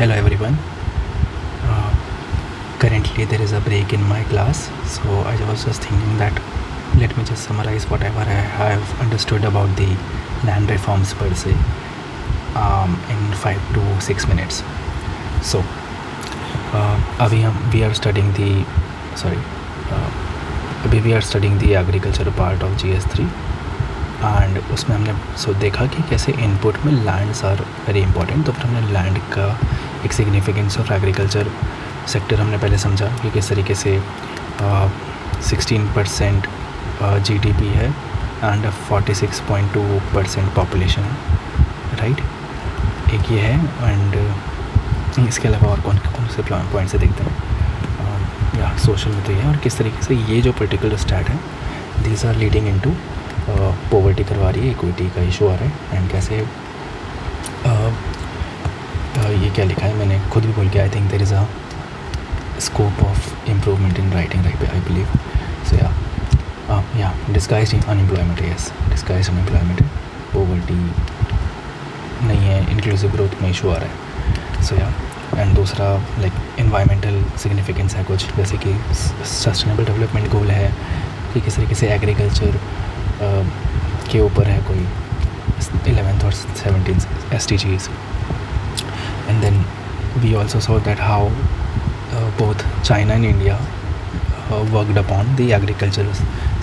Hello everyone. Uh, Currently there is a break in my class, so I was just thinking that let me just summarize whatever I have understood about the land reforms per se in 5 to 6 minutes. So we are studying the sorry अभी we are studying the agriculture part of GS3 and उसमें हमने देखा कि कैसे input में lands are very important. तो फिर हमने लैंड का एक सिग्निफिकेंस ऑफ एग्रीकल्चर सेक्टर हमने पहले समझा कि किस तरीके से 16% GDP है एंड 46.2% पॉपुलेशन है, राइट। एक ये है एंड इसके अलावा और कौन कौन से पॉइंट से देखते हैं या सोशल में तो ये है, और किस तरीके से ये जो पर्टिकुलर स्टैट है these are leading into poverty करवा रही है, इक्विटी का इशू आ रहा है। एंड कैसे ये क्या लिखा है मैंने खुद भी बोल के, I think there is a scope of improvement in writing, I believe. So yeah disguised unemployment, yes disguised unemployment है, पॉवर्टी नहीं है, इंक्लूसिव ग्रोथ में इशू आ रहा है। सो या एंड दूसरा लाइक इन्वायरमेंटल सिग्निफिकेंस है कुछ, जैसे कि सस्टेनेबल डेवलपमेंट गोल है कि किस तरीके से एग्रीकल्चर के ऊपर है कोई 11th और 17th SDGs। And then we also saw that how both China and India worked upon the agriculture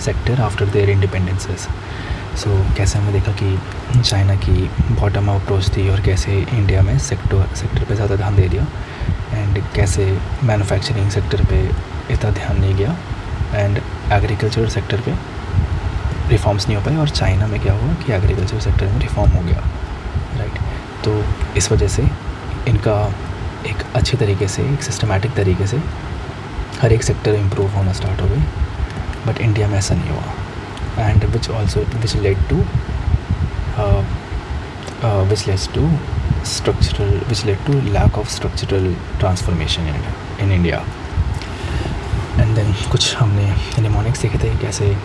sector after their independences. So कैसे हमने देखा कि चाइना की बॉटम अप अप्रोच थी और कैसे इंडिया में सेक्टर पे ज़्यादा ध्यान दे दिया, एंड कैसे मैन्युफैक्चरिंग सेक्टर पे इतना ध्यान नहीं गया एंड एग्रीकल्चर सेक्टर पे रिफॉर्म्स नहीं हो पाए। और चाइना में क्या हुआ कि एग्रीकल्चर सेक्टर में रिफॉर्म हो गया, राइट। तो इस वजह से इनका एक अच्छी तरीके से, एक सिस्टमैटिक तरीके से हर एक सेक्टर इम्प्रूव होना स्टार्ट हो गई, बट इंडिया में ऐसा नहीं हुआ। And which led to lack of structural transformation in India. And then कुछ हमने निमोनिक्स देखे थे, कैसे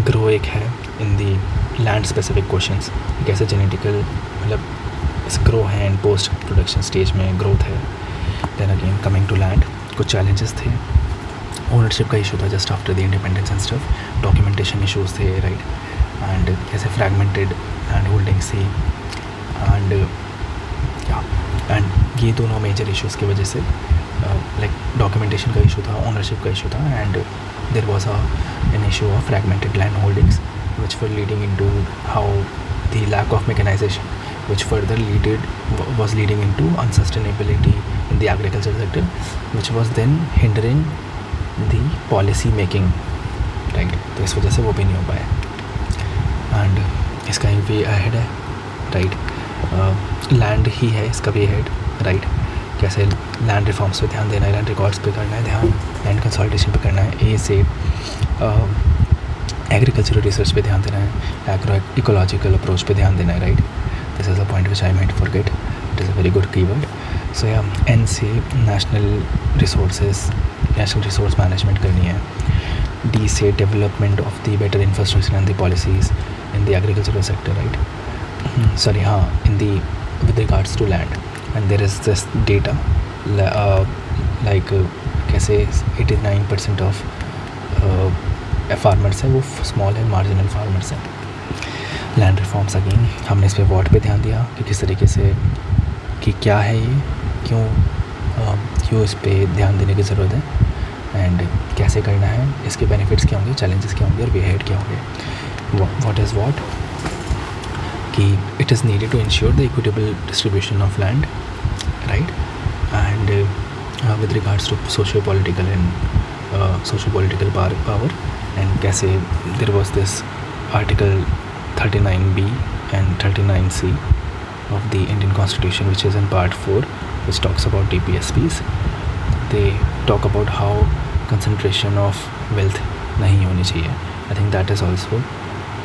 ग्रो एक है in the land specific questions, कैसे जेनेटिकल मतलब ग्रो है एंड पोस्ट प्रोडक्शन स्टेज में ग्रोथ है। Then again coming to land कुछ चैलेंजेस थे, ओनरशिप का इशू था just after the independence and stuff, documentation issues थे, राइट। एंड कैसे फ्रैगमेंटेड लैंड होल्डिंग्स थी एंड ये दोनों मेजर इश्यूज़ की वजह से लाइक डॉक्यूमेंटेशन का इशू था, ओनरशिप का इशू था, and there was an issue of fragmented land holdings which were leading into how the lack of mechanization which further was leading into unsustainability in the agriculture sector, which was then hindering the policy making, right। तो इस वजह से वो भी नहीं हो पाया। And इसका भी अहेड है, राइट। लैंड ही है इसका भी अहेड, राइट। कैसे लैंड रिफॉर्म्स पे ध्यान देना है, लैंड रिकॉर्ड्स पे करना है ध्यान, लैंड कंसल्टेशन पे करना है, ए से एग्रीकल्चरल रिसर्च पे ध्यान देना है, एग्रो इकोलॉजिकल अप्रोच पे ध्यान देना है, right. This is a point which I might forget, it is a very good keyword. So yeah N से नेशनल रिसोर्स मैनेजमेंट करनी है, डी से development of the better infrastructure and the policies in the agricultural sector, right. Sorry हाँ, in the with regards to land and there is this data like कैसे 89% of farmers हैं वो small and marginal farmers हैं। Land reforms again हमने इस पे what पे ध्यान दिया कि किस तरीके से कि क्या है ये, क्यों इस पे ध्यान देने की ज़रूरत है एंड कैसे करना है, इसके बेनिफिट्स क्या होंगे, चैलेंजेस क्या होंगे और वे हेड क्या होंगे। व्हाट इज़ व्हाट कि it is needed to ensure the equitable distribution of land, right. And with regards to socio political power and कैसे there was this article 39B and 39C of the Indian Constitution, which is in part 4, which talks about DPSPs. They talk about how concentration of wealth नहीं होनी चाहिए। I think that is also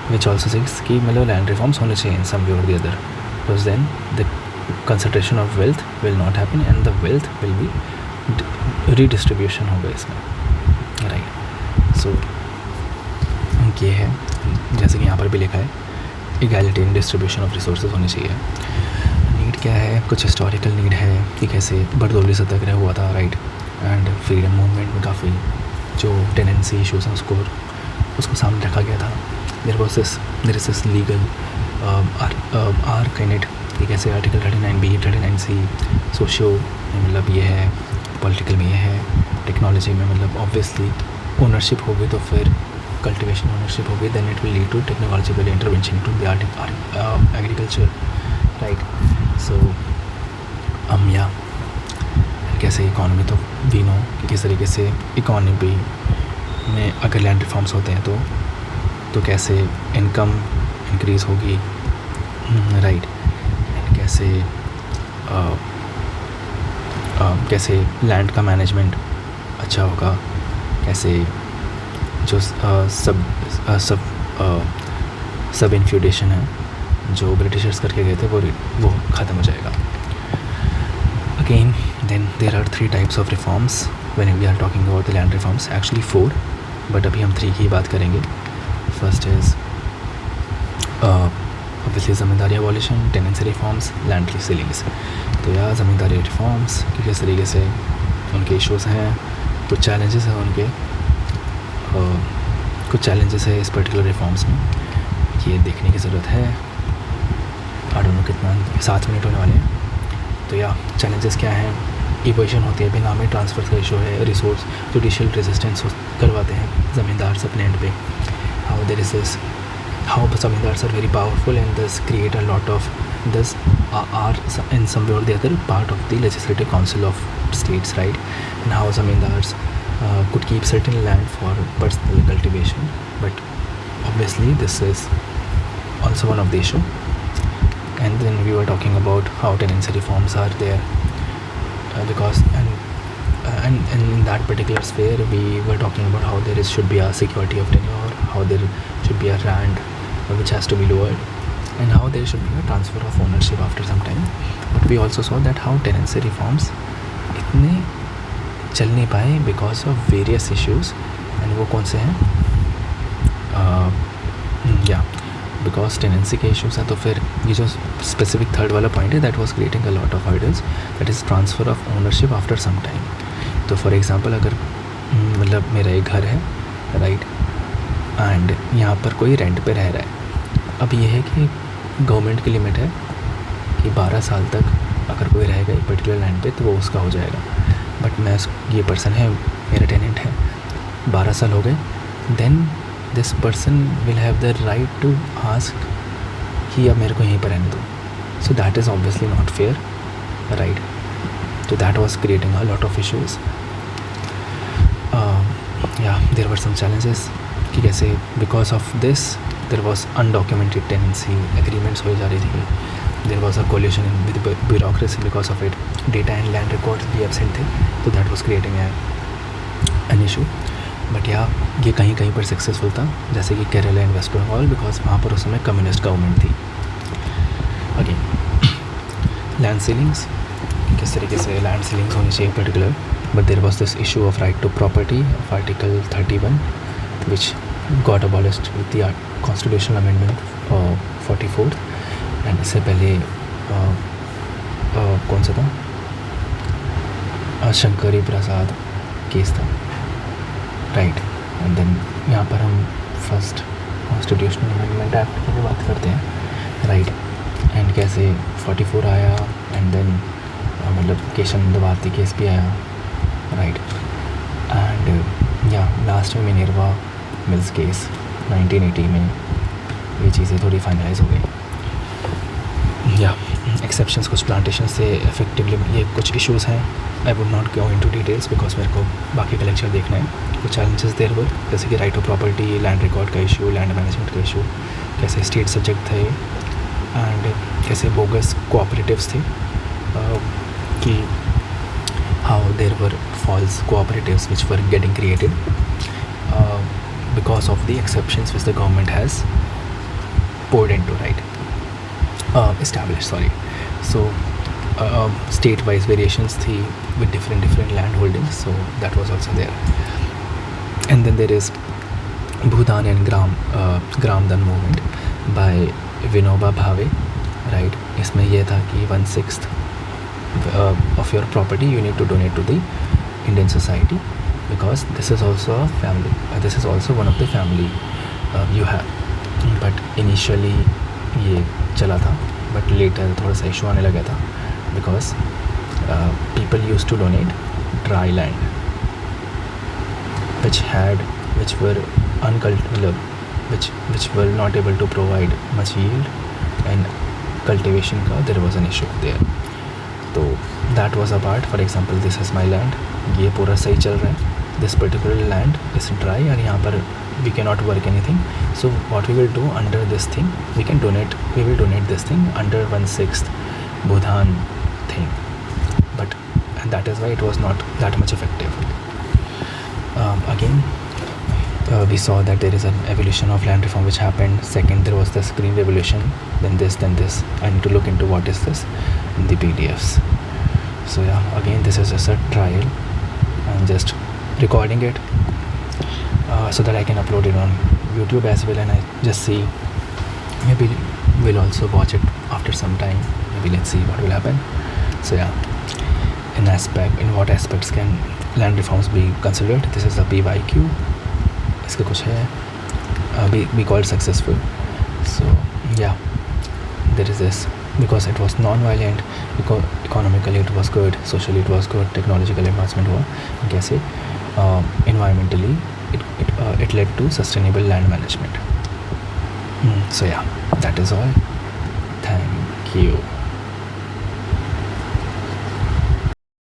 which also says कि मतलब land reforms होने चाहिए in some way or the other, because then the concentration of wealth will not happen and the wealth will be redistribution होगा इसमें, right। So ये है जैसे कि यहाँ पर भी लिखा है, इगैलिटेरियन डिस्ट्रीब्यूशन ऑफ रिसोर्सेज होनी चाहिए। नीड क्या है, कुछ हिस्टोरिकल नीड है कि कैसे बरदौली सत्याग्रह हुआ था, राइट, एंड फ्रीडम मूवमेंट में काफ़ी जो टेनेंसी इशूज़ हैं उसको सामने रखा गया था. There is this legal arc in it कि कैसे आर्टिकल 39B 39C सोशियो में मतलब ये है, पॉलिटिकल में ये है, टेक्नोलॉजी में मतलब ऑब्वियसली ओनरशिप होगी तो फिर कल्टिवेशन ओनरशिप होगी, then it will lead to technological intervention to the agriculture, right. So yeah कैसे इकॉनमी, तो वी नो कि किस तरीके से इकॉनमी में अगर लैंड रिफॉर्म्स होते हैं तो कैसे इनकम इंक्रीज़ होगी, राइट, कैसे लैंड का मैनेजमेंट अच्छा होगा, कैसे जो सब इन्फ्यूडेशन है जो ब्रिटिशर्स करके गए थे वो ख़त्म हो जाएगा. Again then there are 3 types of reforms when we are talking about the land reforms, actually 4, but अभी हम 3 की बात करेंगे. First is obviously zamindari abolition, tenancy reforms, land ceilings. तो यार ज़मींदारी रिफॉर्म्स कि किस तरीके से उनके इश्यूज़ हैं, कुछ चैलेंजेस हैं उनके, कुछ चैलेंजेस है इस पर्टिकुलर रिफॉर्म्स में, ये देखने की ज़रूरत है. आई डोंट नो कितना 7 मिनट होने वाले हैं. तो या चैलेंजेस क्या हैं, इवोशन होती है, बेनामी ट्रांसफ़र का इशू है, रिसोर्स जुडिशियल रेजिस्टेंस करवाते हैं ज़मींदार से लैंड पे, how there is this, how the zamindars are very powerful and thus create a lot of thus are in some way or the other part of the legislative council of states, right, and how zamindars could keep certain land for personal cultivation, but obviously this is also one of the issue. And then we were talking about how tenancy reforms are there because and in that particular sphere we were talking about how there should be a security of tenure, how there should be a rand which has to be lowered, and how there should be a transfer of ownership after some time. But we also saw that how tenancy reforms इतने चल नहीं पाए because of various issues, and वो कौन से हैं, because tenancy के issues हैं. तो फिर ये जो specific third वाला point है that was creating a lot of hurdles, that is transfer of ownership after some time. तो for example अगर मतलब मेरा एक घर है, right, एंड यहाँ पर कोई रेंट पे रह रहा है. अब ये है कि गवर्नमेंट की लिमिट है कि 12 साल तक अगर कोई रहेगा एक पर्टिकुलर लैंड पे तो वो उसका हो जाएगा. बट मैं ये पर्सन है, मेरा टेनेंट है, 12 साल हो गए, then this person will have the right to ask कि अब मेरे को यहीं पर रहने दो. So that is obviously not fair, right. तो that was creating a lot of issues. There were some challenges कि कैसे because of this there was undocumented tenancy agreements हो जा रही थी, there was a collision with bureaucracy because of it, data and land records भी absent थे, तो that was creating an issue. But ये कहीं कहीं पर सक्सेसफुल था, जैसे कि केरला एंड वेस्ट बंगाल, बिकॉज वहाँ पर उस समय कम्युनिस्ट गवर्नमेंट थी. अगेन लैंड सीलिंग्स, किस तरीके से लैंड सीलिंग्स होनी चाहिए particular, but there was this issue of right to property of article 31 which got abolished with the constitutional amendment 44, and इससे पहले कौन सा था, शंकरी प्रसाद केस था, राइट. एंड देन यहाँ पर हम फर्स्ट कॉन्स्टिट्यूशनल अमेंडमेंट एक्ट की भी बात करते हैं, राइट. एंड कैसे 44 आया, एंड देन मतलब केशव भारती केस भी आया, राइट. एंड लास्ट में मिनर्वा मिल्स केस 1980 में ये चीज़ें थोड़ी फाइनलाइज हो गई. एक्सेप्शंस कुछ प्लांटेशन से इफेक्टिवली ये कुछ इश्यूज़ हैं. I would not go into details because मेरे को बाकी का लेक्चर देखना है. कुछ चैलेंजेस देर वर, जैसे कि right of property, land record का इशू, लैंड मैनेजमेंट का इशू, कैसे स्टेट सब्जेक्ट थे, एंड कैसे बोगस कोऑपरेटिव्स थे, कि how there were false cooperatives which were getting created because of the exceptions which the government has poured into, right, established, sorry. So state-wise variations thi with different land holdings, so that was also there. And then there is Bhudan and Gram Dan movement by Vinoba Bhave, right. इसमें ये था कि 1/6 of your property you need to donate to the Indian society, because this is also a family, this is also one of the family you have. But initially ये चला था, but later थोड़ा सा issue आने लगा था, because people used to donate dry land which were uncultivated, which were not able to provide much yield, and cultivation का there was an issue there. तो that was a part. For example, this is my land, ये पूरा सही चल रहा है, this particular land is dry और यहाँ पर we cannot work anything. So what we will do under this thing, we will donate this thing under 1/6 Bhutan thing. But and that is why it was not that much effective. Again, we saw that there is an evolution of land reform which happened. Second, there was this green revolution, then this. I need to look into what is this in the PDFs. So yeah, again, this is just a trial. I'm just recording it so that I can upload it on YouTube as well, and I just see, maybe we'll also watch it after some time. Maybe let's see what will happen. So yeah, in what aspects can land reforms be considered? This is a PYQ. इसका कुछ है, we called successful. So yeah, there is this, because it was non-violent, economically it was good, socially it was good, technological advancement हुआ, कैसे environmentally it led to sustainable land management. So yeah, that is all. Thank you.